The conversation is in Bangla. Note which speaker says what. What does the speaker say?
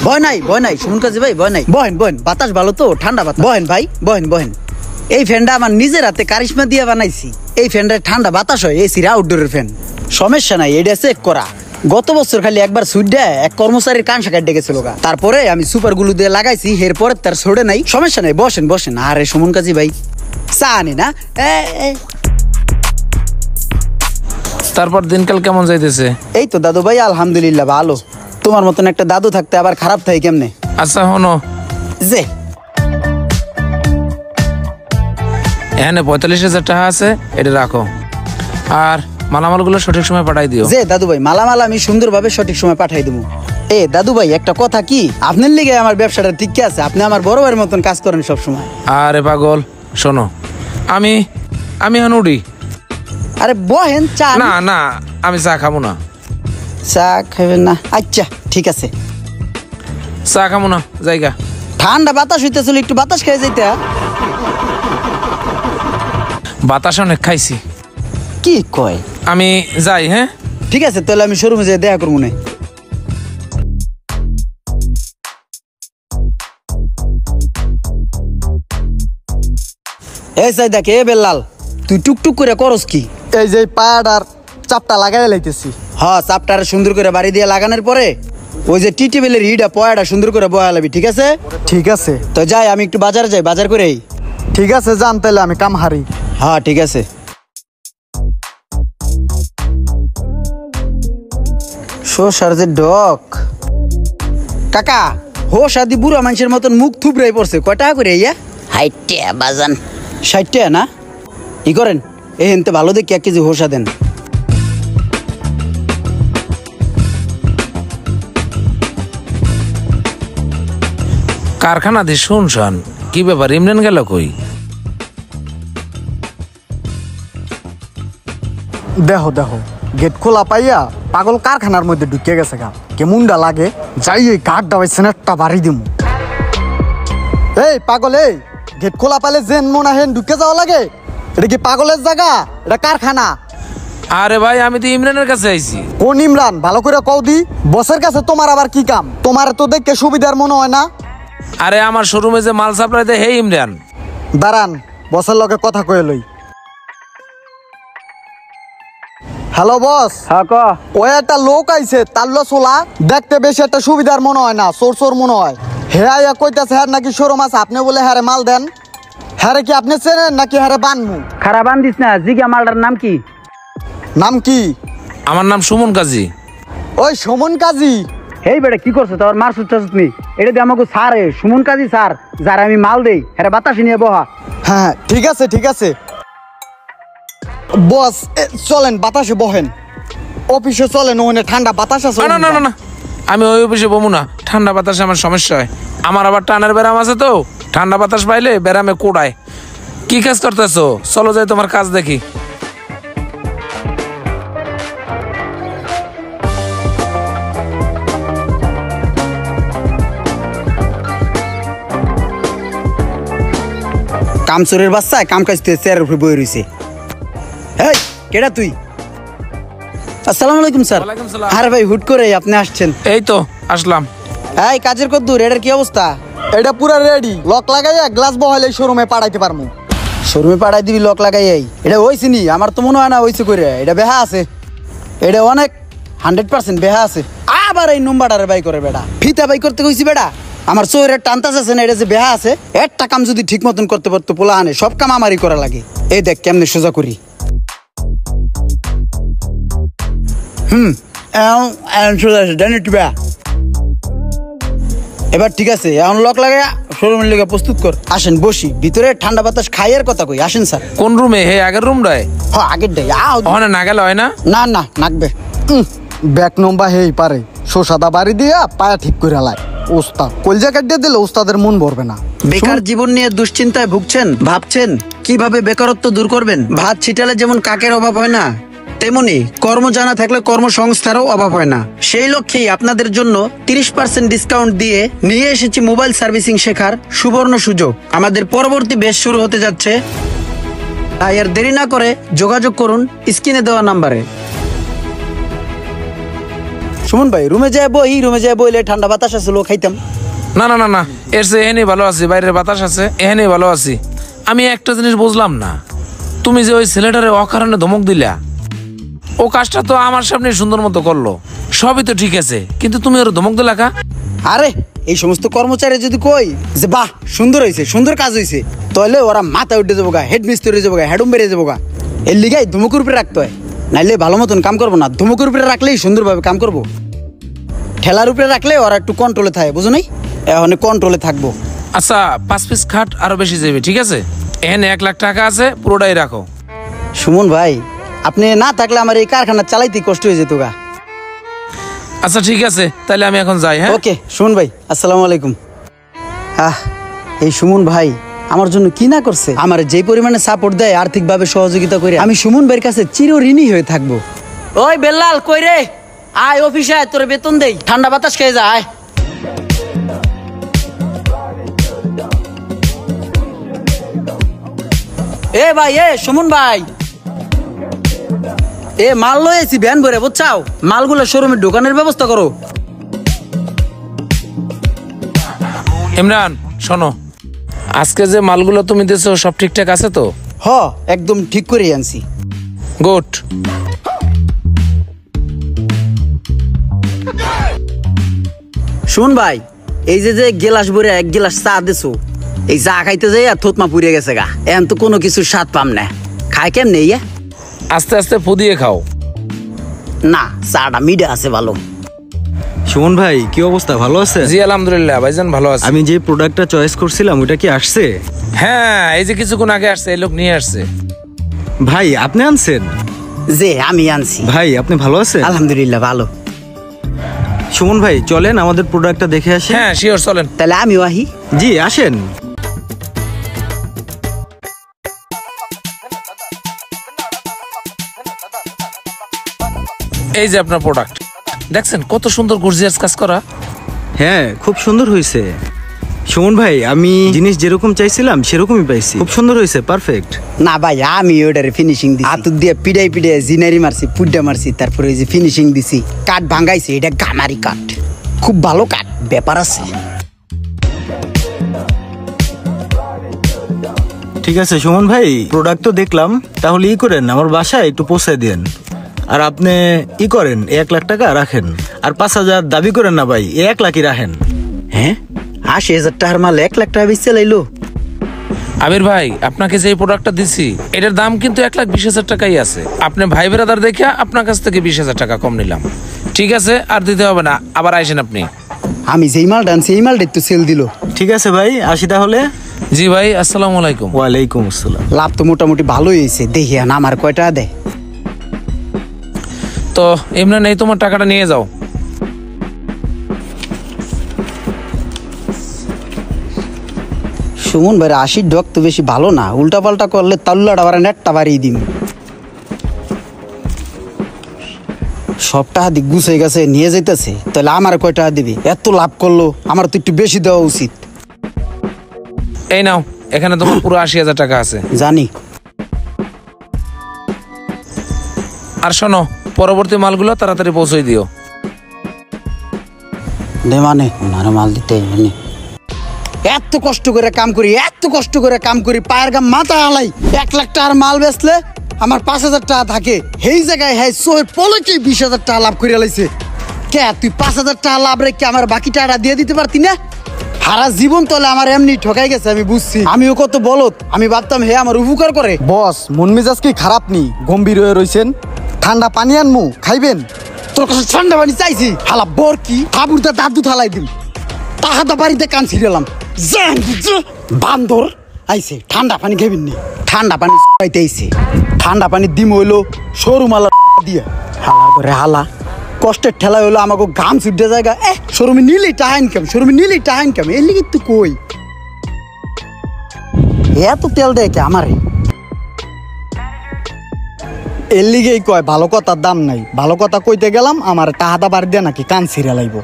Speaker 1: ভয় নাই সুমন কাজী ভাই, ভয় নাই। বহেন, বাতাস ভালো তো, ঠান্ডা বাতাস। বহেন ভাই, বহেন। এই ফ্যানটা আমার নিজের হাতে কারিশমা দিয়ে বানাইছি। এই ফ্যানটা ঠান্ডা বাতাস হয়, এসির আউটডোরের ফ্যান। সমস্যা নাই, এটা চেক করা। গত বছর খালি একবার সুইট দেয় এক কর্মচারীর কান শাখা ডেকেছিল, তারপরে আমি সুপার গুলো দিয়ে লাগাইছি, এরপরে তার ছড়ে নাই। সমস্যা নাই, বসেন। আরে সুমন কাজী ভাই চা আনি না।
Speaker 2: তারপর দিনকাল কেমন যাইতেছে?
Speaker 1: এই তো দাদু ভাই আলহামদুলিল্লাহ ভালো। তোমার মতন একটা দাদু থাকতে আবার খারাপ থাকে কেমনে?
Speaker 2: আচ্ছা হনো
Speaker 1: যে
Speaker 2: এখানে 45,000 টাকা আছে, এটা রাখো। আর মালামালগুলো সঠিক সময় পাঠাই দিও।
Speaker 1: যে দাদু ভাই মালামাল আমি সুন্দরভাবে সঠিক সময় পাঠাই দেবো। দাদু ভাই একটা কথা কি, আপনার লিগে আমার ব্যবসাটা ঠিক আছে। আপনি আমার বড় ভাইয়ের মতন কাজ করেন সব সময়।
Speaker 2: আরে পাগল শোনো, আমি এখন উঠি।
Speaker 1: আরে বহেন, চা।
Speaker 2: না আমি চা খাবো না।
Speaker 1: চা খাবেন না? আচ্ছা ঠিক আছে,
Speaker 2: চা খাবো না, জায়গা।
Speaker 1: ঠান্ডা বাতাস হইতেছিল, একটু বাতাস খেয়ে যাইতে।
Speaker 2: বাতাস অনেক খাইছি।
Speaker 1: কি কয়?
Speaker 2: আমি যাই। হ্যাঁ
Speaker 1: ঠিক আছে, তাহলে আমি শোরুমে যেয়ে দেখা করবো না। এই সাই দেখ, বেল্লাল তুই টুকটুক করে করস কি?
Speaker 3: এই যে পাড়ার চাপটা লাগাই লাইতেছি।
Speaker 1: হ্যাঁ, চাপটার সুন্দর করে বাড়ি দিয়ে লাগানোর পরে ওই যে টি টেবিলের ইটা পয়াটা সুন্দর করে বয়া লাবি, ঠিক আছে?
Speaker 3: ঠিক আছে,
Speaker 1: তো যাই, আমি একটু বাজারে যাই, বাজার করেই।
Speaker 3: ঠিক আছে যান, তাহলে আমি কাম হারি।
Speaker 1: হ্যাঁ ঠিক আছে। শোষার যে ডক কাকা, হো সাদি বুড়া মানুষের মতন মুখ থুবড়াই পড়ছে। কয় টাকা করে ইয়া? 60 টাকা বাজান। 60 টাকা না? ই করেন, এনতে ভালো দেখি 1 কেজি হোসা দেন।
Speaker 2: কারখানা দিয়ে শুনশান, কি ব্যাপার? ইমরান গেল কই?
Speaker 3: দেখো গেট খোলা পাইয়া পাগল কারখানার মধ্যে ঢুকে গেছে। গা কেমনটা লাগে, যাই এই কাঠটা ওই সেনেটটা বাড়ি দিমু। এই পাগল, এই গেট খোলা পাইলে জেন মনে হেন ঢুকে যাওয়া লাগে? এটা কি পাগলের জায়গা? এটা কারখানা।
Speaker 2: আরে ভাই, আমি তো ইমরানের কাছে আইছি।
Speaker 3: কোন ইমরান? ভালো করে কও দি। বসের কাছে তোমার আবার কি কাম? তোমার তো দেখে সুবিধার মনে হয় না?
Speaker 2: আরে আমার শোরুমে যে মাল সাপ্লাই দেয়, হে ইমরান।
Speaker 3: দাঁড়ান, বসের লগে কথা কয়ে লই। Hello boss.
Speaker 1: হ্যাঁ ক।
Speaker 3: ওই একটা লোক আইছে, তাল্লো সোলা দেখতে বেশি একটা সুবিধার মনে হয় না, চোর মনে হয়। হ্যাঁ কইতাছে হ্যাঁ নাকি শোরুম আছে, আপনি বলে হ্যাঁ মাল দেন। হ্যাঁ কি আপনি চেনেন নাকি হ্যাঁ বানমু?
Speaker 1: খারাপ আনদিস না, জিগা মালটার নাম কি?
Speaker 3: নাম কি?
Speaker 2: আমার নাম সুমন কাজী।
Speaker 3: ওই সুমন কাজী?
Speaker 1: হেই বেটা, কি করছো তোর? মার সুচ্ছা তুমি এটা দিয়ে আমাকে স্যার, সুমন কাজী স্যার, যারা আমি মাল দেই হ্যাঁ বাতাসে নিয়ে বহা।
Speaker 3: হ্যাঁ ঠিক আছে বস, চলেন বাতাসে বহেন। অফিসে চলেন, ওখানে ঠান্ডা বাতাস আছে।
Speaker 2: না, আমি ওই অফিসে বমু না। ঠান্ডা বাতাসে আমার সমস্যা হয়। আমার আবার টানের ব্যারাম আছে, তো ঠান্ডা বাতাস পাইলে ব্যারামে কোড়ায়। কি কাজ করতেছো? চলো যাই, তোমার কাজ দেখি।
Speaker 1: কামচোরের বাচ্চা কাম কাজতে চেয়ারের উপরে বই রয়েছে। এই কেডা তুই? আসসালামু আলাইকুম স্যার।
Speaker 2: ওয়ালাইকুম সালাম।
Speaker 1: আরে ভাই, হুট করে আপনি আসছেন?
Speaker 2: এই তো আসলাম।
Speaker 1: এই কাজের কদ্দুর, এটার কি অবস্থা?
Speaker 3: এটা পুরা রেডি, লক লাগাইয়া গ্লাস বহাইলে শোরুমে পাঠাইতে পারমু।
Speaker 1: শোরুমে পাঠাই দিবি লক লাগাই? এটা হইছে নি? আমার তো মনে হয় না হইছে করে। এটা বেহা আছে, এটা অনেক 100% বেহা আছে। আবার এই নম্বরটারে বাই করে বেটা, ফিতা বাই করতে কইছি বেটা। আমার চোরের টানতাস আছে না, এটা যে বেহা আছে। একটা কাম যদি ঠিক মতন করতে পারতো পোলা আনে, সব কাম আমারই করা লাগে। এই দেখ কেমনে সোজা করি। সোজা আছে, জানি একটু বেহা। এবার ঠিক আছে, এখন লক লাগাই শোরুমের লেগে প্রস্তুত কর। আসেন বসি, ভিতরে ঠান্ডা বাতাস খাইয়ের কথা কই। আসেন স্যার।
Speaker 2: কোন রুমে? হে আগের রুমটায়?
Speaker 1: হ্যাঁ আগের ডাই।
Speaker 2: ওখানে না গেলে হয় না?
Speaker 1: না নাকবে।
Speaker 3: ব্যাক নম্বর হেই পারে, শোষাদা বাড়ি দিয়া পায়া ঠিক করে লাই। ওস্তাদ কলজা কাটিয়ে দিলে ওস্তাদের মন ভরবে না।
Speaker 1: বেকার জীবন নিয়ে দুশ্চিন্তায় ভুগছেন? ভাবছেন কিভাবে বেকারত্ব দূর করবেন? ভাত ছিটালে যেমন কাকের অভাব হয় না, তেমনি কর্ম জানা থাকলে কর্মসংস্থারও অভাব হয় না। সেই লক্ষ্যেই আপনাদের জন্য 30% ডিসকাউন্ট দিয়ে নিয়ে এসেছি মোবাইল সার্ভিসিং শেখার সুবর্ণ সুযোগ। আমাদের পরবর্তী ব্যাচ শুরু হতে যাচ্ছে, তাই আর দেরি না করে যোগাযোগ করুন স্ক্রিনে দেওয়া নাম্বারে। সুমন ভাই রুমে যায় বইলে ঠান্ডা বাতাস আসলো খাইতাম।
Speaker 2: না না না না, এর চেয়ে এখানেই ভালো আছি, বাইরের বাতাস আছে, এখানেই ভালো আছি। আমি একটা জিনিস বুঝলাম না, তুমি যে ওই ছেলেটারে অকারণে ধমক দিলা, ও কাজটা তো আমার সামনে সুন্দর মতো করলো, সবই তো ঠিক আছে, কিন্তু তুমি ওর ধমক দিলা কা?
Speaker 1: আরে এই সমস্ত কর্মচারী যদি কই যে বাহ সুন্দর হয়েছে, সুন্দর কাজ হয়েছে, তাহলে ওরা মাথা উঠে যাবো গা, হেড মিস্ত্রি হয়ে যাবো গা, হেডুম বেড়ে যাবো গা। এর লিগাই ধুমুকুর উপরে রাখতে হয়, নাইলে ভালো মতন কাম করবো না। ধুমুকুর উপরে রাখলেই সুন্দরভাবে কাম করবো। ঠেলার উপরে রাখলে ওরা একটু কন্ট্রোলে থাকে, বুঝো নাই? এখন কন্ট্রোলে থাকবো।
Speaker 2: আচ্ছা 5 পিস খাট আরো বেশি যাবে, ঠিক আছে? এখানে 1 লাখ টাকা আছে, পুরোটাই রাখো।
Speaker 1: সুমন ভাই আপনি না থাকলে আমার এই কারখানা চালাইতে কষ্ট হয়ে যেত গা।
Speaker 2: আচ্ছা ঠিক আছে, তাহলে আমি এখন যাই। হ্যাঁ
Speaker 1: ওকে সুমন ভাই, আসসালামু আলাইকুম। এই সুমন ভাই আমার জন্য কি না করছে, আমার যে পরিমাণে সাপোর্ট দেয়, আর্থিকভাবে সহযোগিতা করে, আমি সুমন ভাইয়ের কাছে চিরঋণী হয়ে থাকবো। ওই বেল্লাল কই রে, আয় অফিসে আয়, তোর বেতন দেই, ঠান্ডা বাতাস খেয়ে যা, আয়। এ ভাই, এ সুমন ভাই, এ মাল লয়েছি ভ্যান ভরে, বুঝছাও? মালগুলো শোরুমে দোকানের ব্যবস্থা করো।
Speaker 2: ইমরান শোনো, আজকে যে মালগুলো তুমি দিছো সব ঠিকঠাক আছে তো?
Speaker 1: হ একদম ঠিক করে আনছি।
Speaker 2: গুড।
Speaker 1: শুন ভাই, এই যে যে গেলাস ভরে 1 গিলাস চা দিছো, এই চা খাইতে যাই আর থতমা পুড়ে গেছে গা, এখন তো কোনো কিছু স্বাদ পাম না। খাই কেমনে ইয়া?
Speaker 2: আস্তে আস্তে ফুদিয়ে খাও।
Speaker 1: না চাটা মিঠা আছে ভালো।
Speaker 4: সুমন ভাই কি অবস্থা, ভালো আছে?
Speaker 2: জি আলহামদুলিল্লাহ ভাইজান, ভালো আছে।
Speaker 4: আমি যে প্রোডাক্টটা চয়েস করছিলাম ওটা কি আসছে?
Speaker 2: হ্যাঁ এই যে কিছুক্ষণ আগে আসছে, এই লোক নিয়ে আসছে।
Speaker 4: ভাই আপনি আনছেন?
Speaker 1: যে আমি আনছি।
Speaker 4: ভাই আপনি ভালো আছেন?
Speaker 1: আলহামদুলিল্লাহ ভালো।
Speaker 4: সুমন ভাই চলেন আমাদের প্রোডাক্টটা দেখে আসি।
Speaker 2: হ্যাঁ শিওর, চলেন।
Speaker 1: তাহলে আমিও আহি।
Speaker 4: জি আসেন।
Speaker 2: এই যে আপনার প্রোডাক্ট, দেখছেন কত সুন্দর গর্জিয়াস কাজ করা।
Speaker 4: হ্যাঁ খুব সুন্দর হয়েছে। সুমন ভাই আমি জিনিস যেরকম চাইছিলাম সেরকমই পাইছি, খুব সুন্দর হয়েছে, পারফেক্ট।
Speaker 1: না ভাই আমি ওটারে ফিনিশিং দিছি, হাত দিয়ে পিড়াই পিড়াই জিনারি মারছি, পুড্ডা মারছি, তারপরে এই যে ফিনিশিং দিছি, কাঠ ভাঙাইছি, এটা গামারি কাঠ, খুব ভালো কাঠ, ব্যাপার আছে।
Speaker 4: ঠিক আছে সুমন ভাই, প্রোডাক্ট তো দেখলাম, তাহলে ই করেন আমার বাসায় একটু পৌঁছায় দেন। আর আপনি ই করেন 1 লাখ টাকা রাখেন, আর 5,000 দাবি করেন না ভাই, 1 লাখই রাখেন।
Speaker 1: হ্যাঁ 80,000 টাকার মাল 1 লাখ টাকা বেচে লাইলো।
Speaker 2: আমির ভাই আপনাকে যে প্রোডাক্টটা দিছি এটার দাম কিন্তু 1,20,000 টাকাই আছে। আপনি ভাই ব্রাদার দেখে আপনার কাছ থেকে 20,000 টাকা কম নিলাম, ঠিক আছে? আর দিতে হবে না, আবার আইসেন আপনি।
Speaker 1: আমি যেই মালটা আনছি এই মালটাই তো সেল দিল।
Speaker 4: ঠিক আছে ভাই আসি তাহলে।
Speaker 2: জি ভাই, আসসালামু আলাইকুম।
Speaker 4: ওয়ালাইকুম আসসালাম।
Speaker 1: লাভ তো মোটামুটি ভালোই হয়েছে, দেখি না আমার কয়টা দেয়।
Speaker 2: তো এমনি নেই, তোমার টাকাটা নিয়ে যাও।
Speaker 1: সুমন ভাই 80 ডক তো বেশি ভালো না, উল্টা পাল্টা করলে তাল্লাটা বাড়া নেটটা বাড়িয়ে দিন। সব টাকা দিক গুছ হয়ে গেছে, নিয়ে যাইতেছে, তাহলে আমার কয় টাকা দিবি? এত লাভ করলো, আমার তো একটু বেশি দেওয়া উচিত।
Speaker 2: এই নাও, এখানে তোমার পুরো 80,000 টাকা আছে।
Speaker 1: জানি।
Speaker 2: আর শোনো, পরবর্তী মালগুলো তাড়াতাড়ি পৌঁছে দিও।
Speaker 1: দে মানে ওনারে মাল দিতে নে। এত কষ্ট করে কাম করি, এত কষ্ট করে কাম করি, পায়ের গাম মাথা হালাই, 1 লাখ টাকার মাল বেচলে আমার 5,000 টাকা থাকে, সেই জায়গায় হ্যাঁ সোহের পলকে 20,000 টাকা লাভ করে লাইছে। কে তুই 5,000 টাকা লাভ রেখে আমার বাকি টাকাটা দিয়ে দিতে পারতি না? সারা জীবন তলে আমার এমনি ঠকাই গেছে, আমি বুঝছি। আমিও কত বলত, আমি ভাবতাম হে আমার উপকার করে।
Speaker 3: বস মন মেজাজ কি খারাপ নি? গম্ভীর হয়ে রইছেন। ঠান্ডা পানি আনমু খাইবেন?
Speaker 1: তোর কাছে ঠান্ডা পানি চাইছি? হালা বর কি হাবুরটা দাদু থালাই দিম, তাহাদা বাড়িতে কান ছিড়ালাম। বান্দর আইছে, ঠান্ডা পানি খাইবেন নি? ঠান্ডা পানি চাইতে আইছে, ঠান্ডা পানি দিম হইলো সরু মালা দিয়া। হালার করে হালা কষ্টের ঠেলা হইলো আমাকে ঘাম ছুটে জায়গা। শোরুমে নিলেই টাহা ইনকাম, শোরুমে নিলেই টাহা ইনকাম, এর লিগে তুই কই এত তেল দেয় কে আমারে?
Speaker 3: এর লিগেই কয় ভালো কথার দাম নাই, ভালো কথা কইতে গেলাম আমার টাহাদা বাড়ি দিয়ে নাকি কান ছিঁড়ে লাইব।